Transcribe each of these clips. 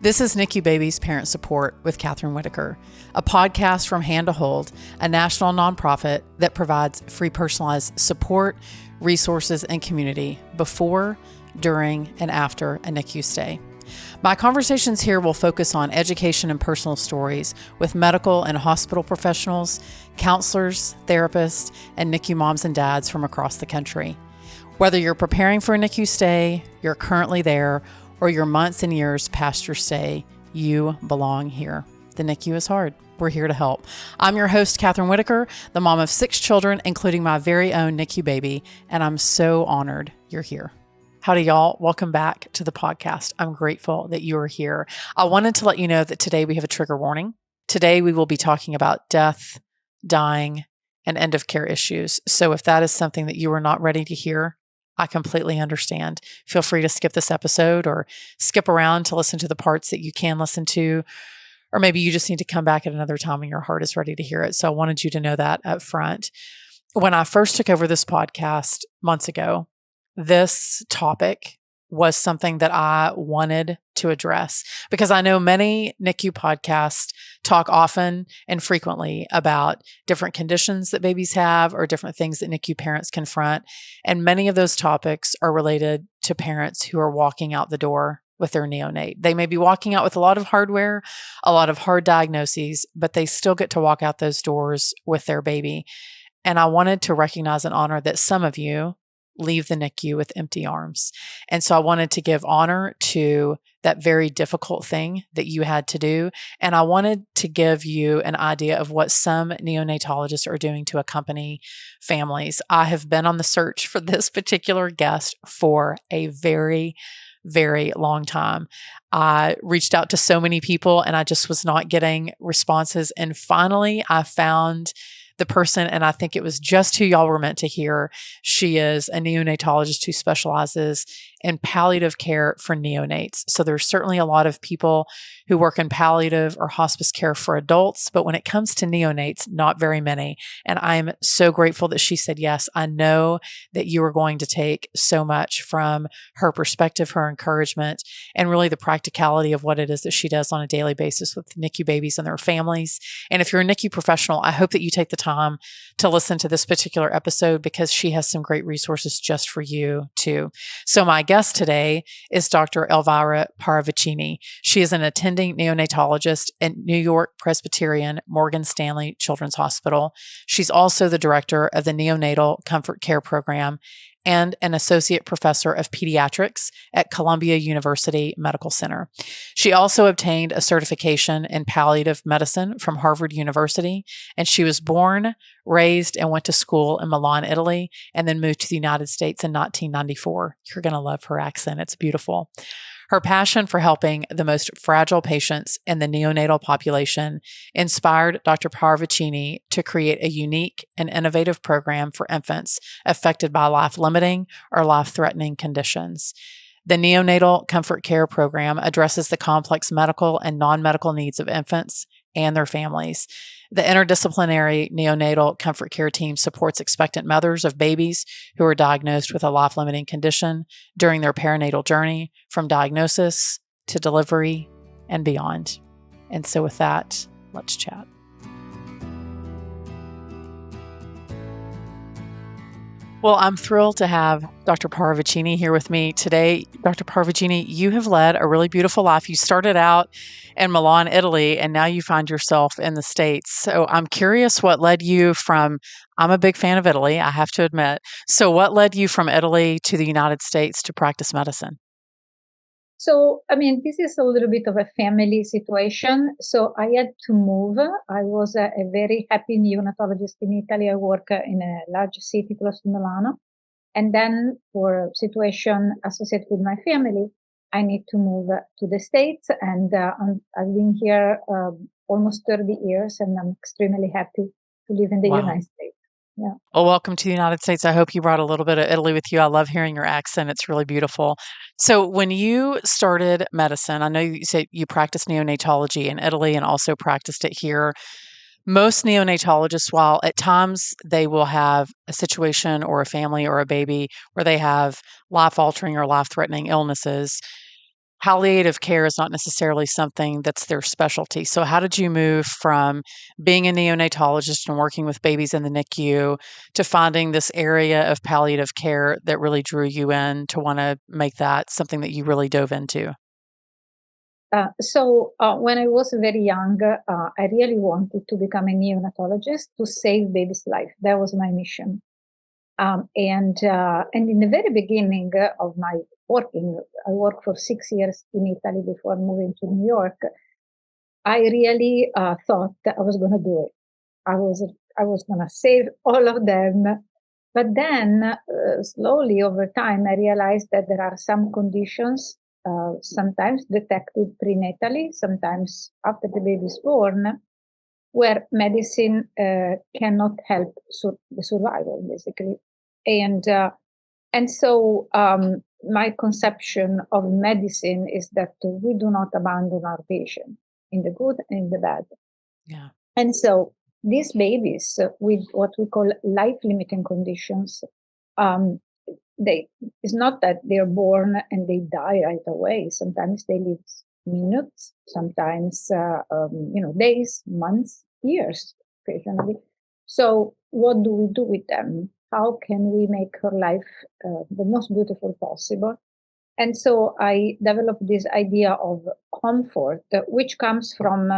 This is NICU Babies Parent Support with Catherine Whitaker, a podcast from Hand to Hold, a national nonprofit that provides free personalized support, resources, and community before, during, and after a NICU stay. My conversations here will focus on education and personal stories with medical and hospital professionals, counselors, therapists, and NICU moms and dads from across the country. Whether you're preparing for a NICU stay, you're currently there, or you're months and years past your stay, you belong here. The NICU is hard. We're here to help. I'm your host, Catherine Whitaker, the mom of 6 children, including my very own NICU baby, and I'm so honored you're here. Howdy, y'all. Welcome back to the podcast. I'm grateful that you are here. I wanted to let you know that today we have a trigger warning. Today we will be talking about death, dying, and end of care issues. So if that is something that you are not ready to hear, I completely understand. Feel free to skip this episode or skip around to listen to the parts that you can listen to, or maybe you just need to come back at another time when your heart is ready to hear it. So I wanted you to know that up front. When I first took over this podcast months ago, this topic was something that I wanted to address because I know many NICU podcasts talk often and frequently about different conditions that babies have or different things that NICU parents confront. And many of those topics are related to parents who are walking out the door with their neonate. They may be walking out with a lot of hardware, a lot of hard diagnoses, but they still get to walk out those doors with their baby. And I wanted to recognize and honor that some of you leave the NICU with empty arms. And so I wanted to give honor to that very difficult thing that you had to do. And I wanted to give you an idea of what some neonatologists are doing to accompany families. I have been on the search for this particular guest for a very long time. I reached out to so many people and I just was not getting responses. And finally, I found the person, and I think it was just who y'all were meant to hear. She is a neonatologist who specializes in palliative care for neonates. So there's certainly a lot of people who work in palliative or hospice care for adults, but when it comes to neonates, not very many. And I'm so grateful that she said yes. I know that you are going to take so much from her perspective, her encouragement, and really the practicality of what it is that she does on a daily basis with NICU babies and their families. And if you're a NICU professional, I hope that you take the time to listen to this particular episode because she has some great resources just for you too. So my guest today is Dr. Elvira Parravicini. She is an attending neonatologist at New York Presbyterian Morgan Stanley Children's Hospital. She's also the director of the Neonatal Comfort Care Program and an associate professor of pediatrics at Columbia University Medical Center. She also obtained a certification in palliative medicine from Harvard University, and she was born, raised, and went to school in Milan, Italy, and then moved to the United States in 1994. You're going to love her accent. It's beautiful. Her passion for helping the most fragile patients in the neonatal population inspired Dr. Parravicini to create a unique and innovative program for infants affected by life-limiting or life-threatening conditions. The Neonatal Comfort Care Program addresses the complex medical and non-medical needs of infants and their families. The interdisciplinary neonatal comfort care team supports expectant mothers of babies who are diagnosed with a life-limiting condition during their perinatal journey, from diagnosis to delivery and beyond. And so with that, let's chat. Well, I'm thrilled to have Dr. Parravicini here with me today. Dr. Parravicini, you have led a really beautiful life. You started out in Milan, Italy, and now you find yourself in the States. So I'm curious what led you from, I'm a big fan of Italy, I have to admit. So what led you from Italy to the United States to practice medicine? So, this is a little bit of a family situation. So I had to move. I was a very happy neonatologist in Italy. I work in a large city close to Milano. And then for a situation associated with my family, I need to move to the States. And I've been here almost 30 years, and I'm extremely happy to live in the United States. Yeah. Well, welcome to the United States. I hope you brought a little bit of Italy with you. I love hearing your accent. It's really beautiful. So when you started medicine, I know you said you practiced neonatology in Italy and also practiced it here. Most neonatologists, while at times they will have a situation or a family or a baby where they have life-altering or life-threatening illnesses, palliative care is not necessarily something that's their specialty. So how did you move from being a neonatologist and working with babies in the NICU to finding this area of palliative care that really drew you in to want to make that something that you really dove into? When I was very young, I really wanted to become a neonatologist to save baby's life. That was my mission. And in the very beginning of my working, I worked for 6 years in Italy before moving to New York. I really thought that I was going to do it. I was going to save all of them. But then, slowly over time, I realized that there are some conditions, sometimes detected prenatally, sometimes after the baby is born, where medicine cannot help the survival, basically. And my conception of medicine is that we do not abandon our patient in the good and in the bad. Yeah. And so these babies with what we call life-limiting conditions, um, it's not that they're born and they die right away. Sometimes they live minutes, sometimes days, months, years, occasionally. So what do we do with them? How can we make her life the most beautiful possible? And so I developed this idea of comfort, which comes from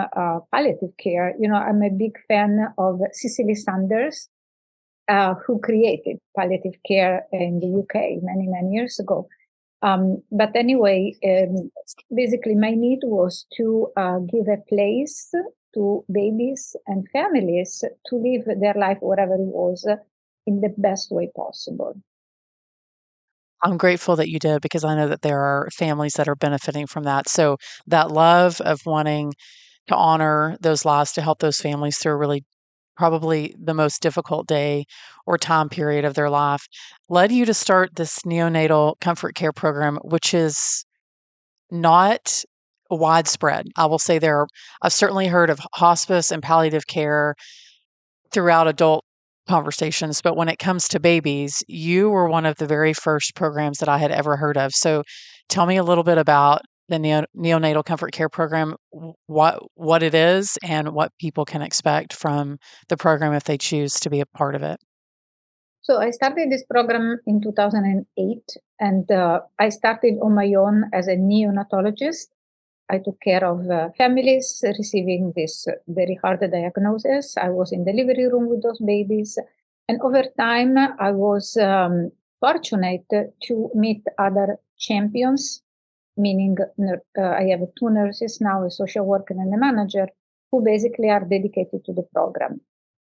palliative care. You know, I'm a big fan of Cicely Sanders, who created palliative care in the UK many, many years ago. But anyway, basically, my need was to give a place to babies and families to live their life wherever it was in the best way possible. I'm grateful that you did because I know that there are families that are benefiting from that. So that love of wanting to honor those lives, to help those families through a really probably the most difficult day or time period of their life led you to start this neonatal comfort care program, which is not widespread. I will say I've certainly heard of hospice and palliative care throughout adult conversations, but when it comes to babies, you were one of the very first programs that I had ever heard of. So tell me a little bit about the Neonatal Comfort Care Program, what it is and what people can expect from the program if they choose to be a part of it. So I started this program in 2008, and I started on my own as a neonatologist. I took care of families receiving this very hard diagnosis. I was in delivery room with those babies. And over time, I was fortunate to meet other champions, meaning I have two nurses now, a social worker and a manager, who basically are dedicated to the program.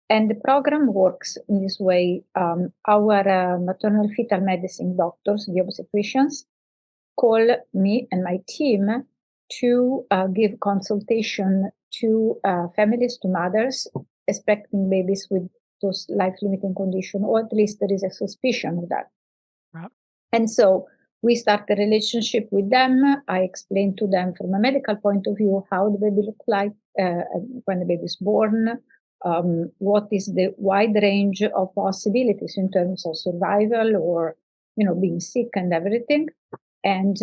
And the program works in this way. Our maternal fetal medicine doctors, the obstetricians, call me and my team to give consultation to families, to mothers expecting babies with those life-limiting conditions, or at least there is a suspicion of that. Right. And so we start a relationship with them. I explain to them from a medical point of view how the baby looks like when the baby is born, what is the wide range of possibilities in terms of survival or being sick and everything. And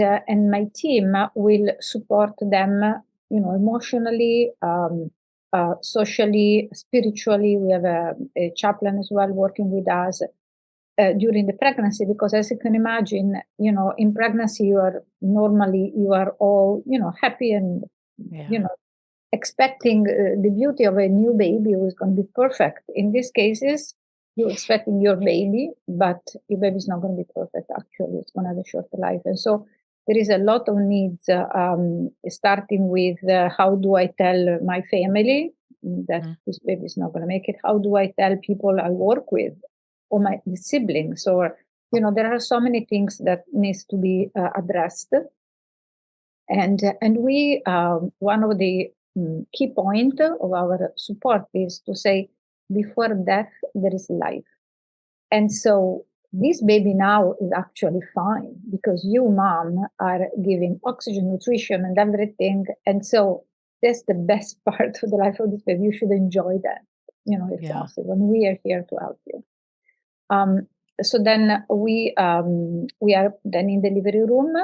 my team will support them, emotionally, socially, spiritually. We have a chaplain as well working with us during the pregnancy, because as you can imagine, in pregnancy you are all happy and Yeah. expecting the beauty of a new baby who is going to be perfect. In these cases, you're expecting your baby, but your baby is not going to be perfect. Actually, it's going to have a short life, and so there is a lot of needs. Starting with how do I tell my family that this baby is not going to make it? How do I tell people I work with, or my siblings, or there are so many things that needs to be addressed. And we one of the key point of our support is to say before death there is life. And so this baby now is actually fine because you, mom, are giving oxygen, nutrition, and everything. And so that's the best part of the life of this baby. You should enjoy that, if Yeah. possible. And we are here to help you. Um, So then we are then in the delivery room,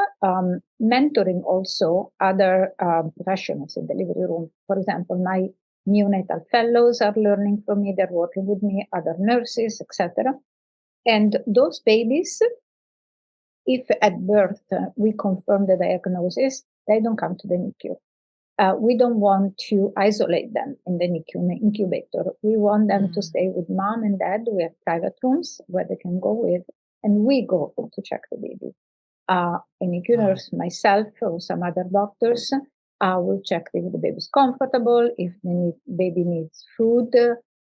mentoring also other professionals in the delivery room. For example, my neonatal fellows are learning from me, they're working with me, other nurses, etc. And those babies, if at birth we confirm the diagnosis, they don't come to the NICU. We don't want to isolate them in the NICU, in the incubator. We want them to stay with mom and dad. We have private rooms where they can go with, and we go to check the baby. A NICU nurse, myself, or some other doctors will check if the baby is comfortable, if the baby needs food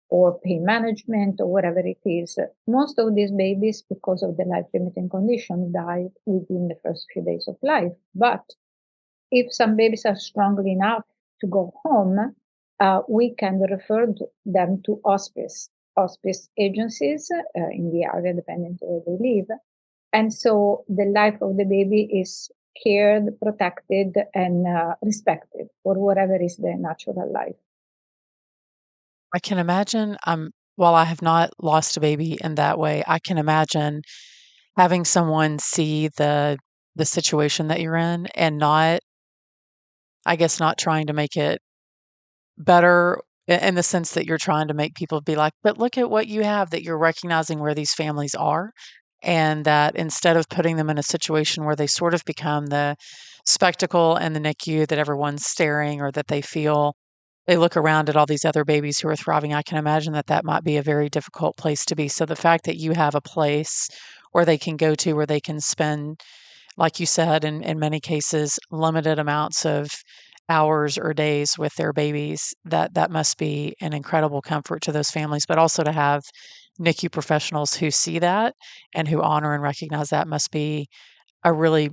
or pain management or whatever it is. Most of these babies, because of the life-limiting condition, die within the first few days of life. But if some babies are strong enough to go home, we can refer them to hospice agencies in the area, depending on where they live. And so the life of the baby is cared, protected, and respected for whatever is their natural life. I can imagine, while I have not lost a baby in that way, I can imagine having someone see the situation that you're in and not, I guess, not trying to make it better in the sense that you're trying to make people be like, but look at what you have, that you're recognizing where these families are. And that instead of putting them in a situation where they sort of become the spectacle and the NICU that everyone's staring, or that they feel they look around at all these other babies who are thriving, I can imagine that that might be a very difficult place to be. So the fact that you have a place where they can go to, where they can spend, like you said, in many cases, limited amounts of hours or days with their babies, that must be an incredible comfort to those families. But also to have NICU professionals who see that and who honor and recognize that must be a really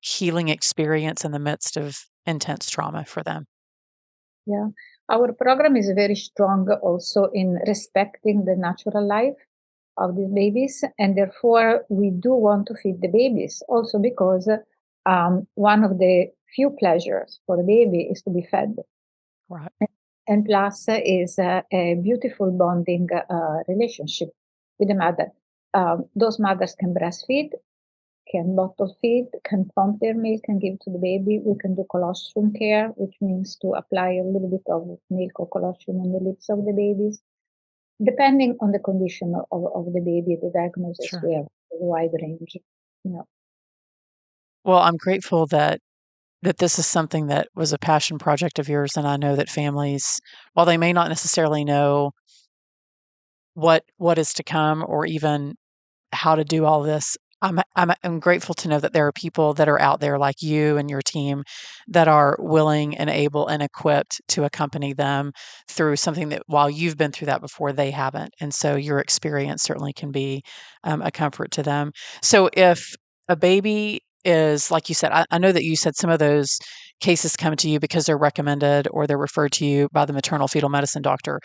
healing experience in the midst of intense trauma for them. Yeah. Our program is very strong also in respecting the natural life of these babies. And therefore, we do want to feed the babies also because one of the few pleasures for the baby is to be fed. Right. And plus is a beautiful bonding relationship with the mother. Those mothers can breastfeed, can bottle feed, can pump their milk and give to the baby. We can do colostrum care, which means to apply a little bit of milk or colostrum on the lips of the babies. Depending on the condition of the baby, the diagnosis, Sure. we have a wide range. You know. Well, I'm grateful that this is something that was a passion project of yours, and I know that families, while they may not necessarily know what is to come or even how to do all this, I'm grateful to know that there are people that are out there like you and your team that are willing and able and equipped to accompany them through something that, while you've been through that before, they haven't. And so your experience certainly can be a comfort to them. So if a baby is, like you said, I know that you said some of those cases come to you because they're recommended or they're referred to you by the maternal fetal medicine doctor.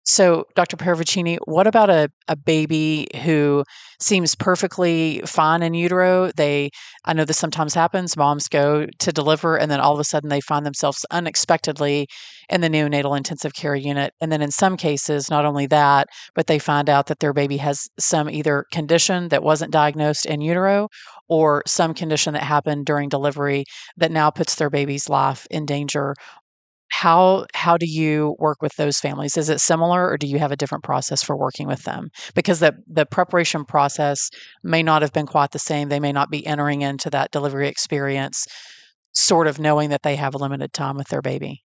So, Dr. Parravicini, what about a baby who seems perfectly fine in utero? I know this sometimes happens. Moms go to deliver, and then all of a sudden they find themselves unexpectedly in the neonatal intensive care unit. And then in some cases, not only that, but they find out that their baby has some either condition that wasn't diagnosed in utero or some condition that happened during delivery that now puts their baby's life in danger. How do you work with those families? Is it similar, or do you have a different process for working with them? Because the preparation process may not have been quite the same. They may not be entering into that delivery experience sort of knowing that they have a limited time with their baby.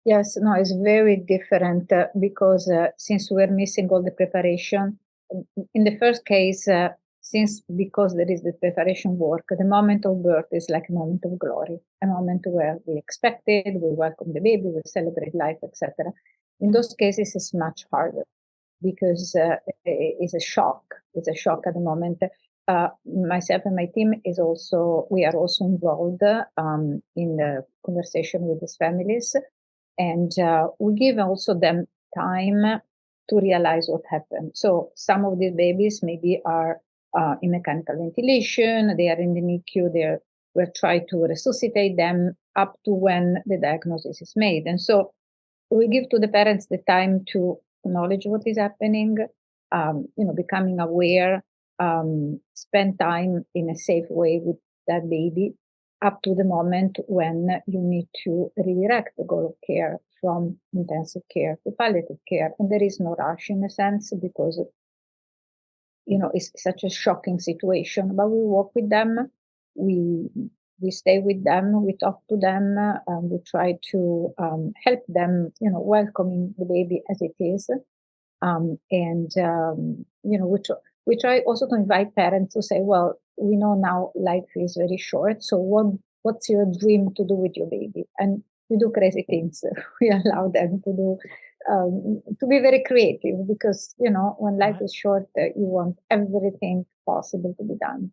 Yes, no, it's very different because since we're missing all the preparation, in the first case, since because there is the preparation work, the moment of birth is like a moment of glory, a moment where we expect it, we welcome the baby, we celebrate life, etc. In those cases, it's much harder because it's a shock. It's a shock at the moment. Myself and my team we are also involved in the conversation with these families, and we give also them time to realize what happened. So some of these babies maybe are in mechanical ventilation, they are in the NICU, we're trying to resuscitate them up to when the diagnosis is made. And so we give to the parents the time to acknowledge what is happening, becoming aware spend time in a safe way with that baby up to the moment when you need to redirect the goal of care from intensive care to palliative care. And there is no rush in a sense because, it's such a shocking situation, but we work with them. We, we stay with them, we talk to them, we try to help them, welcoming the baby as it is. We try also to invite parents to say, well, we know now life is very short. So what's your dream to do with your baby? And we do crazy things. We allow them to be very creative because, when life is short, you want everything possible to be done.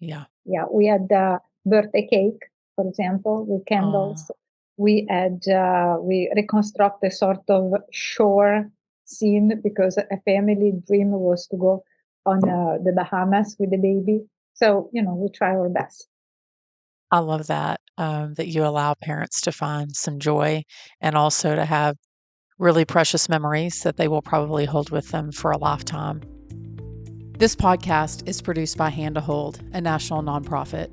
Yeah. Yeah. We had birthday cake, for example, with candles. We reconstruct a sort of shore scene because a family dream was to go on the Bahamas with the baby. So, we try our best. I love that, that you allow parents to find some joy and also to have really precious memories that they will probably hold with them for a lifetime. This podcast is produced by Hand to Hold, a national nonprofit,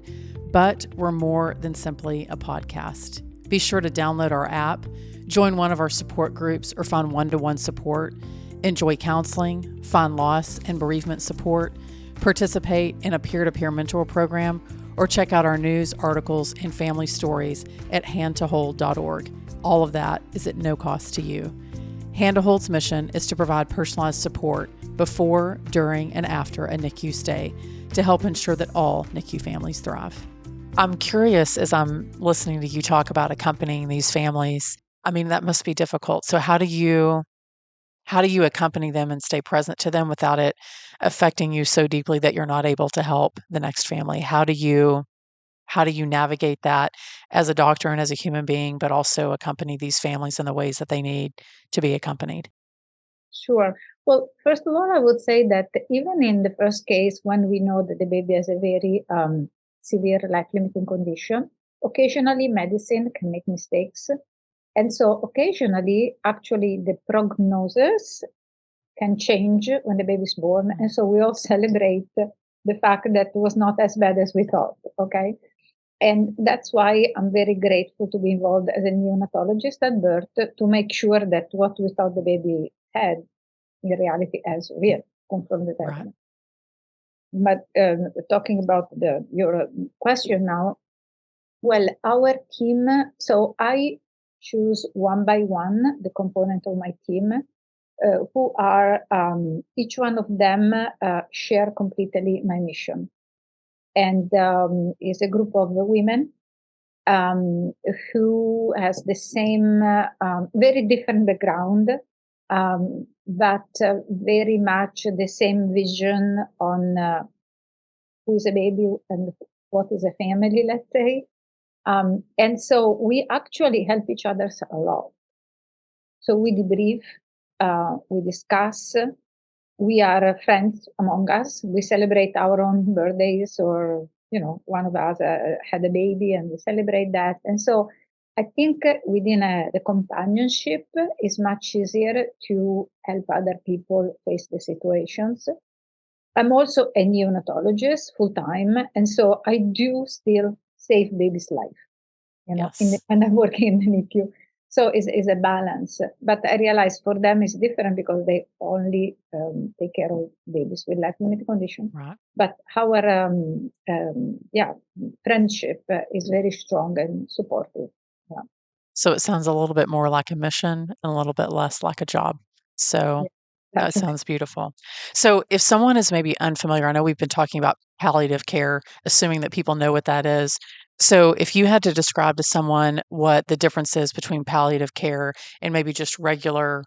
but we're more than simply a podcast. Be sure to download our app, join one of our support groups, or find one-to-one support, enjoy counseling, find loss and bereavement support, participate in a peer-to-peer mentor program, or check out our news, articles, and family stories at handtohold.org. All of that is at no cost to you. Hand to Hold's mission is to provide personalized support before, during, and after a NICU stay to help ensure that all NICU families thrive. I'm curious as I'm listening to you talk about accompanying these families. I mean, that must be difficult. So how do you accompany them and stay present to them without it affecting you so deeply that you're not able to help the next family? How do you navigate that as a doctor and as a human being, but also accompany these families in the ways that they need to be accompanied? Sure. Well, first of all, I would say that even in the first case, when we know that the baby has a very severe life-limiting condition, occasionally medicine can make mistakes. And so occasionally, actually, the prognosis can change when the baby is born. And so we all celebrate the fact that it was not as bad as we thought. Okay. And that's why I'm very grateful to be involved as a neonatologist at birth to make sure that what we thought the baby had in reality as real, confirmed it. Right. But talking about your question now, well, our team, so I choose one by one the component of my team who are, each one of them share completely my mission. And is a group of women who has the same, very different background, but very much the same vision on who is a baby and what is a family, let's say. And so we actually help each other a lot. So we debrief, we discuss, we are friends among us. We celebrate our own birthdays or, one of us had a baby and we celebrate that. And so I think within the companionship is much easier to help other people face the situations. I'm also a neonatologist full time. And so I do still save baby's life, Yes. and I'm working in the NICU. So it's a balance. But I realize for them it's different because they only take care of babies with life-limiting condition. Right. But our friendship is very strong and supportive. Yeah. So it sounds a little bit more like a mission and a little bit less like a job. So Yeah. that sounds beautiful. So if someone is maybe unfamiliar, I know we've been talking about palliative care, assuming that people know what that is. So if you had to describe to someone what the difference is between palliative care and maybe just regular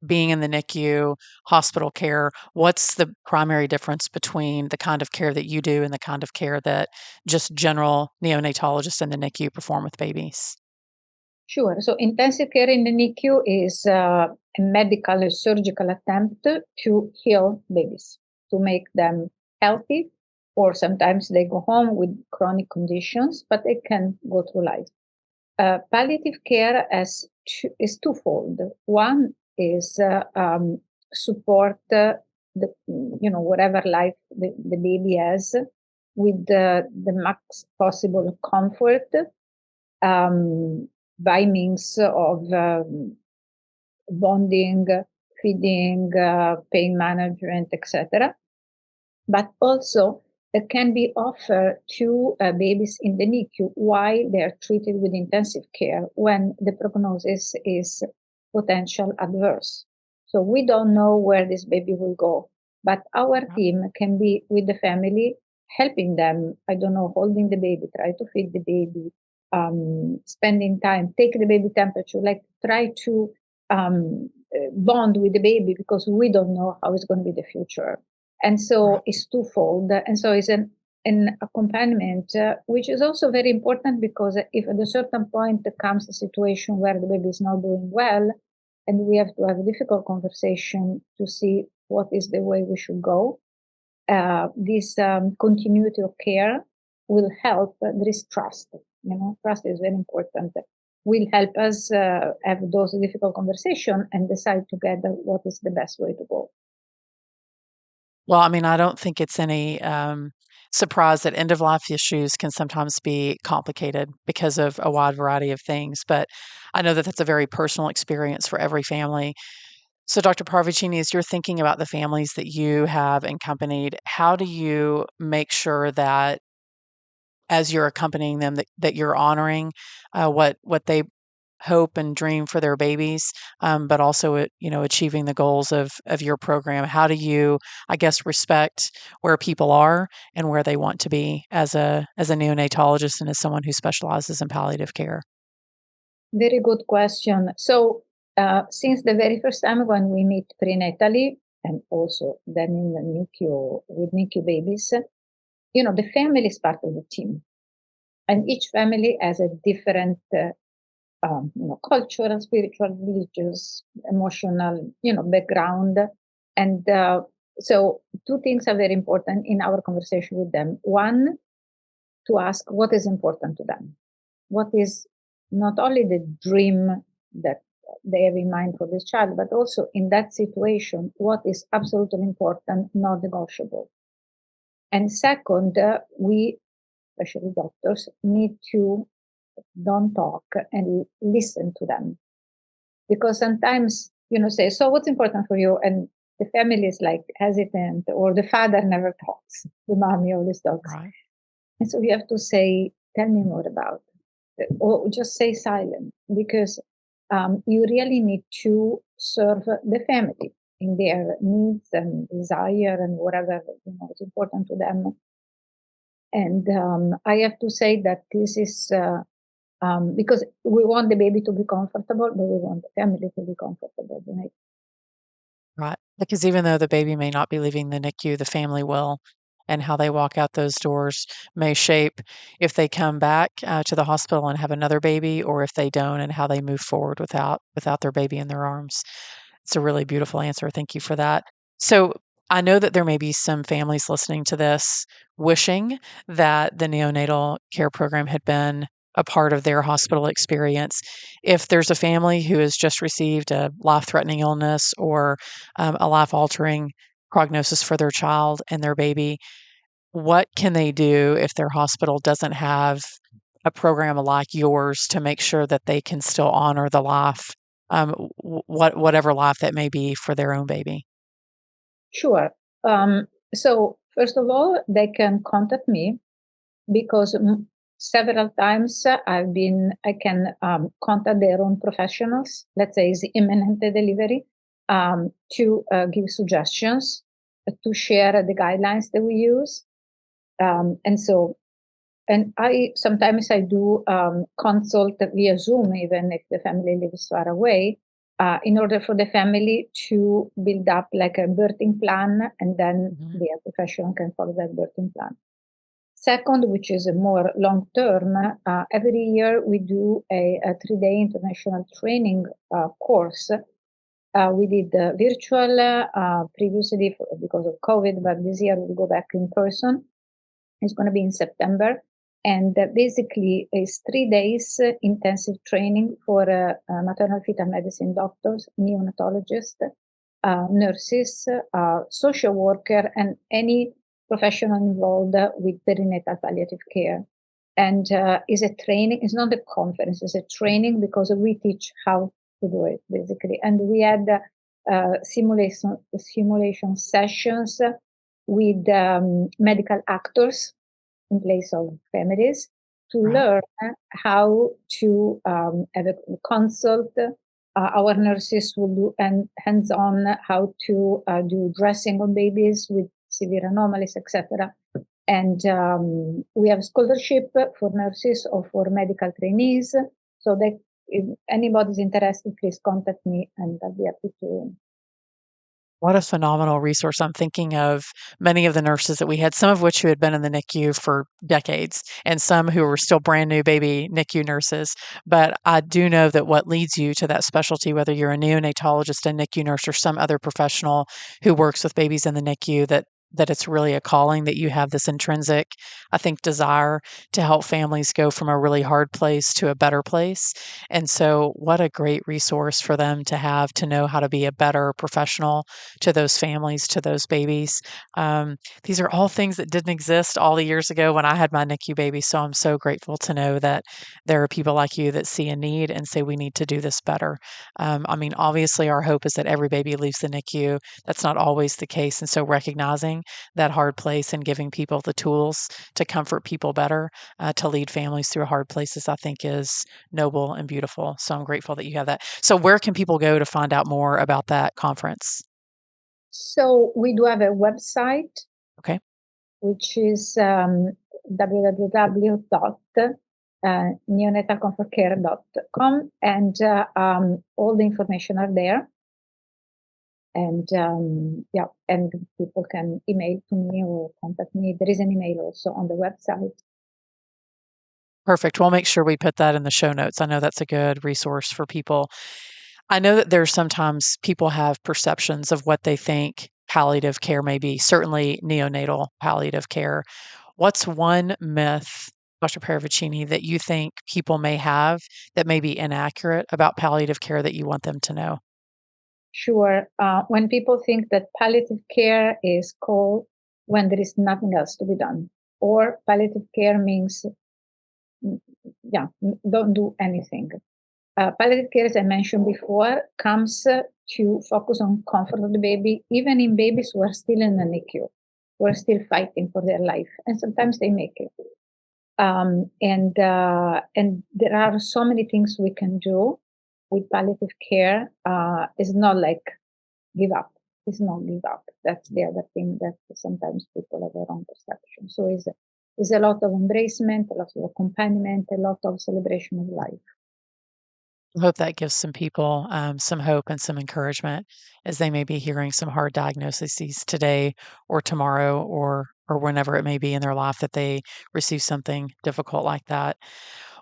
being in the NICU, hospital care, what's the primary difference between the kind of care that you do and the kind of care that just general neonatologists in the NICU perform with babies? Sure. So intensive care in the NICU is a medical and surgical attempt to heal babies, to make them healthy, or sometimes they go home with chronic conditions, but they can go through life. Palliative care is twofold. One is support whatever life the baby has with the max possible comfort by means of bonding, feeding, pain management, etc. But also that can be offered to babies in the NICU while they are treated with intensive care when the prognosis is potential adverse. So we don't know where this baby will go, but our team can be with the family, helping them, I don't know, holding the baby, try to feed the baby, spending time, take the baby temperature, like try to bond with the baby because we don't know how it's going to be the future. And so it's twofold. And so it's an accompaniment, which is also very important because if at a certain point comes a situation where the baby is not doing well, and we have to have a difficult conversation to see what is the way we should go, this continuity of care will help. There is trust. Trust is very important. Will help us have those difficult conversations and decide together what is the best way to go. Well, I mean, I don't think it's any surprise that end of life issues can sometimes be complicated because of a wide variety of things. But I know that that's a very personal experience for every family. So, Dr. Parravicini, as you're thinking about the families that you have accompanied, how do you make sure that as you're accompanying them, that you're honoring what they hope and dream for their babies, but also achieving the goals of your program? How do you, I guess, respect where people are and where they want to be as a neonatologist and as someone who specializes in palliative care? Very good question. So since the very first time when we meet prenatally and also then in the NICU with NICU babies, the family is part of the team, and each family has a different cultural, spiritual, religious, emotional, background. And so two things are very important in our conversation with them. One, to ask what is important to them. What is not only the dream that they have in mind for this child, but also in that situation, what is absolutely important, not negotiable. And second, we, especially doctors, need to don't talk and listen to them. Because sometimes, say, so what's important for you? And the family is like hesitant, or the father never talks, the mommy always talks. Right. And so you have to say, tell me more about it, or just say silent, because you really need to serve the family in their needs and desire and whatever is important to them. And I have to say that this is because we want the baby to be comfortable, but we want the family to be comfortable, right? Right. Because even though the baby may not be leaving the NICU, the family will. And how they walk out those doors may shape if they come back to the hospital and have another baby, or if they don't, and how they move forward without their baby in their arms. It's a really beautiful answer. Thank you for that. So I know that there may be some families listening to this wishing that the neonatal care program had been a part of their hospital experience. If there's a family who has just received a life-threatening illness or a life-altering prognosis for their child and their baby, what can they do if their hospital doesn't have a program like yours to make sure that they can still honor the life, whatever life that may be for their own baby? Sure. So first of all, they can contact me because several times I can contact their own professionals, let's say it's imminent delivery, to give suggestions, to share the guidelines that we use. And I sometimes I do consult via Zoom, even if the family lives far away, in order for the family to build up like a birthing plan, and then the professional can follow that birthing plan. Second, which is a more long term, every year we do a 3-day international training course. We did virtual previously because of COVID, but this year we'll go back in person. It's going to be in September. And basically, it's 3 days intensive training for maternal fetal medicine doctors, neonatologists, nurses, social worker, and any professional involved with perinatal palliative care. And is a training. It's not a conference. It's a training because we teach how to do it basically. And we had simulation sessions with medical actors in place of families to learn how to have a consult. Our nurses will do and hands-on how to do dressing on babies with severe anomalies, etc. And we have scholarship for nurses or for medical trainees. So that if anybody's interested, please contact me and I'll be happy to. What a phenomenal resource. I'm thinking of many of the nurses that we had, some of which who had been in the NICU for decades, and some who were still brand new baby NICU nurses. But I do know that what leads you to that specialty, whether you're a neonatologist, a NICU nurse, or some other professional who works with babies in the NICU, that it's really a calling, that you have this intrinsic, I think, desire to help families go from a really hard place to a better place. And so, what a great resource for them to have, to know how to be a better professional to those families, to those babies. These are all things that didn't exist all the years ago when I had my NICU baby. So I'm so grateful to know that there are people like you that see a need and say we need to do this better. I mean, obviously, our hope is that every baby leaves the NICU. That's not always the case. And so recognizing that hard place and giving people the tools to comfort people better, to lead families through hard places, I think is noble and beautiful. So I'm grateful that you have that. So where can people go to find out more about that conference? So we do have a website, Okay. which is www.neonatalcomfortcare.com, and all the information are there. And and people can email to me or contact me. There is an email also on the website. Perfect. We'll make sure we put that in the show notes. I know that's a good resource for people. I know that there's sometimes people have perceptions of what they think palliative care may be, certainly neonatal palliative care. What's one myth, Dr. Parravicini, that you think people may have that may be inaccurate about palliative care that you want them to know? Sure. When people think that palliative care is called when there is nothing else to be done, or palliative care means, don't do anything. Palliative care, as I mentioned before, comes to focus on comfort of the baby, even in babies who are still in the NICU, who are still fighting for their life, and sometimes they make it. And there are so many things we can do with palliative care. It's not like give up. It's not give up. That's the other thing that sometimes people have a wrong perception. So it's a lot of embracement, a lot of accompaniment, a lot of celebration of life. I hope that gives some people some hope and some encouragement as they may be hearing some hard diagnoses today or tomorrow or whenever it may be in their life that they receive something difficult like that.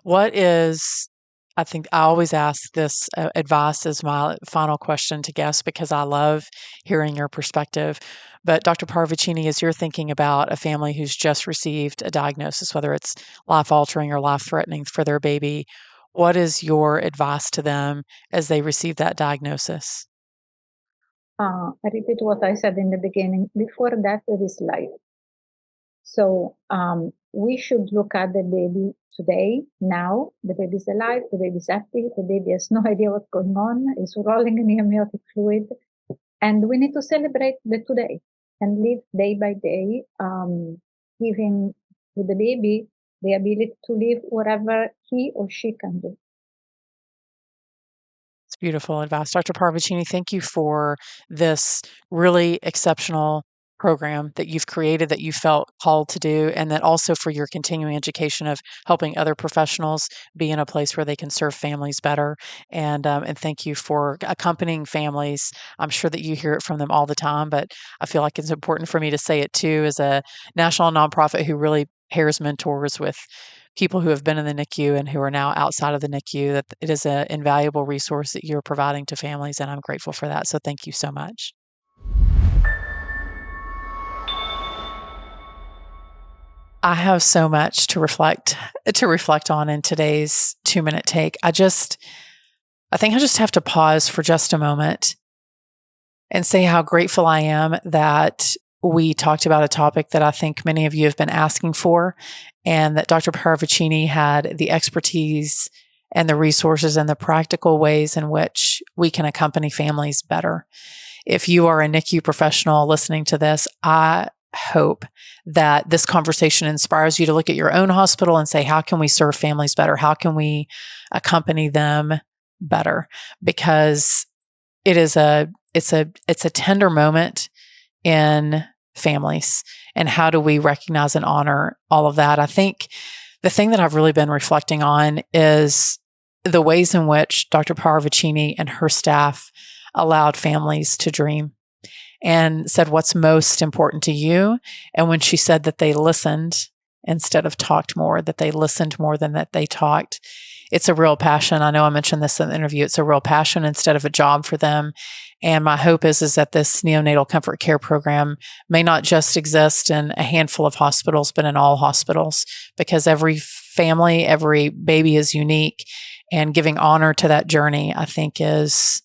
What is, I think I always ask this advice as my final question to guests because I love hearing your perspective. But Dr. Parravicini, as you're thinking about a family who's just received a diagnosis, whether it's life altering or life threatening for their baby, what is your advice to them as they receive that diagnosis? I repeat what I said in the beginning. Before that, there is life. So we should look at the baby today, now. The baby's alive, the baby's happy, the baby has no idea what's going on, is rolling in amniotic fluid. And we need to celebrate the today and live day by day, giving to the baby the ability to live whatever he or she can do. It's beautiful advice. Dr. Parvicini, thank you for this really exceptional program that you've created, that you felt called to do, and that also for your continuing education of helping other professionals be in a place where they can serve families better. And thank you for accompanying families. I'm sure that you hear it from them all the time, but I feel like it's important for me to say it too as a national nonprofit who really pairs mentors with people who have been in the NICU and who are now outside of the NICU, that it is an invaluable resource that you're providing to families, and I'm grateful for that. So thank you so much. I have so much to reflect on in today's 2-minute take. I think I just have to pause for just a moment and say how grateful I am that we talked about a topic that I think many of you have been asking for, and that Dr. Parravicini had the expertise and the resources and the practical ways in which we can accompany families better. If you are a NICU professional listening to this, I hope that this conversation inspires you to look at your own hospital and say, how can we serve families better? How can we accompany them better? Because it's a tender moment in families. And how do we recognize and honor all of that? I think the thing that I've really been reflecting on is the ways in which Dr. Parravicini and her staff allowed families to dream and said, what's most important to you? And when she said that they listened instead of talked more, that they listened more than that they talked, it's a real passion. I know I mentioned this in the interview. It's a real passion instead of a job for them. And my hope is that this Neonatal Comfort Care Program may not just exist in a handful of hospitals, but in all hospitals, because every family, every baby is unique. And giving honor to that journey, I think, is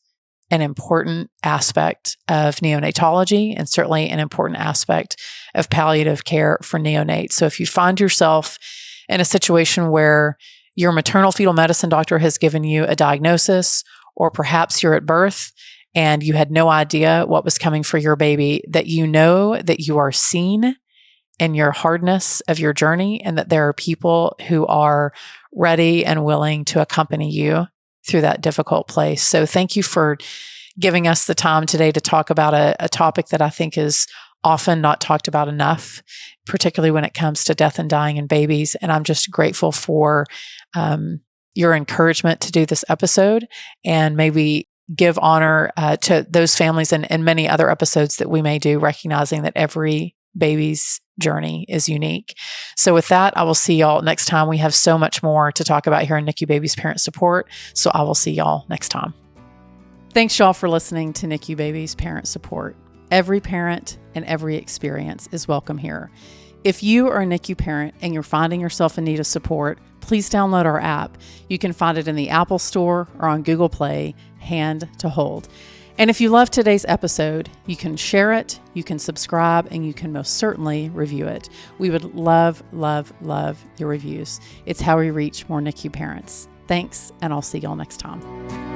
an important aspect of neonatology and certainly an important aspect of palliative care for neonates. So if you find yourself in a situation where your maternal fetal medicine doctor has given you a diagnosis, or perhaps you're at birth and you had no idea what was coming for your baby, that you know that you are seen in your hardness of your journey and that there are people who are ready and willing to accompany you through that difficult place. So thank you for giving us the time today to talk about a topic that I think is often not talked about enough, particularly when it comes to death and dying in babies. And I'm just grateful for your encouragement to do this episode, and maybe give honor to those families and many other episodes that we may do, recognizing that every baby's journey is unique. So with that, I will see y'all next time. We have so much more to talk about here in NICU Babies Parent Support. So I will see y'all next time. Thanks y'all for listening to NICU Babies Parent Support. Every parent and every experience is welcome here. If you are a NICU parent and you're finding yourself in need of support, please download our app. You can find it in the Apple Store or on Google Play, Hand to Hold. And if you love today's episode, you can share it, you can subscribe, and you can most certainly review it. We would love, love, love your reviews. It's how we reach more NICU parents. Thanks, and I'll see y'all next time.